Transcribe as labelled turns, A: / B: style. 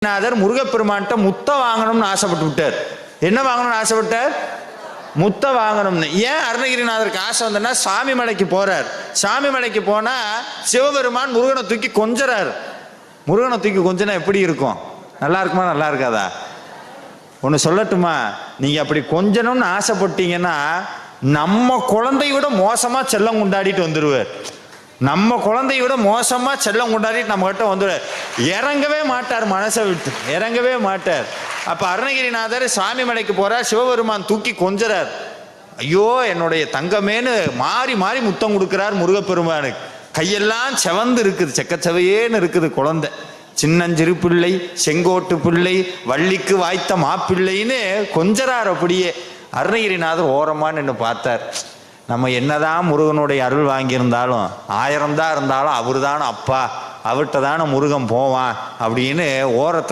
A: நாதர் முருகப்பெருமான்கிட்ட முத்த வாங்கணும்னு ஆசைப்பட்டு விட்டார். என்ன வாங்கணும்னு ஆசைப்பட்டார்? முத்த வாங்கணும்னு. ஏன் அருணகிரிநாதருக்கு ஆசை வந்தனா, சாமி மலைக்கு போறார். சாமி மலைக்கு போனா சிவபெருமான் முருகனை தூக்கி கொஞ்சறார். முருகனை தூக்கி கொஞ்சனா எப்படி இருக்கும்? நல்லா இருக்குமா நல்லா இருக்காதா? ஒன்று சொல்லட்டுமா, நீங்க அப்படி கொஞ்சணும்னு ஆசைப்பட்டீங்கன்னா நம்ம குழந்தைய விட மோசமா செல்லம் கொண்டாடிட்டு வந்துடுவார். நம்ம குழந்தைய விட மோசமா செல்லம் கொண்டாடிட்டு நம்ம கிட்ட வந்துடுவார். இறங்கவே மாட்டார், மனசை விட்டு இறங்கவே மாட்டார். அப்ப அருணகிரிநாதர் சாமி மலைக்கு போறார், சிவபெருமான் தூக்கி கொஞ்சறார். ஐயோ என்னுடைய தங்கமேன்னு மாறி மாறி முத்தம் கொடுக்கிறார் முருகப்பெருமானுக்கு. கையெல்லாம் செவந்து இருக்குது, செக்கச்சவையேன்னு இருக்குது குழந்தை. சின்னஞ்சிறு பிள்ளை செங்கோட்டு பிள்ளை வள்ளிக்கு வாய்த்த மாப்பிள்ளைன்னு கொஞ்சறார். அப்படியே அருணகிரிநாதர் ஓரமா நின்று பார்த்தார். நம்ம என்னதான் முருகனுடைய அருள் வாங்கியிருந்தாலும் 1000 தான் இருந்தாலும் அவரு தானே அப்பா, அவர்கிட்ட தானே முருகன் போவான் அப்படின்னு ஓரத்தில்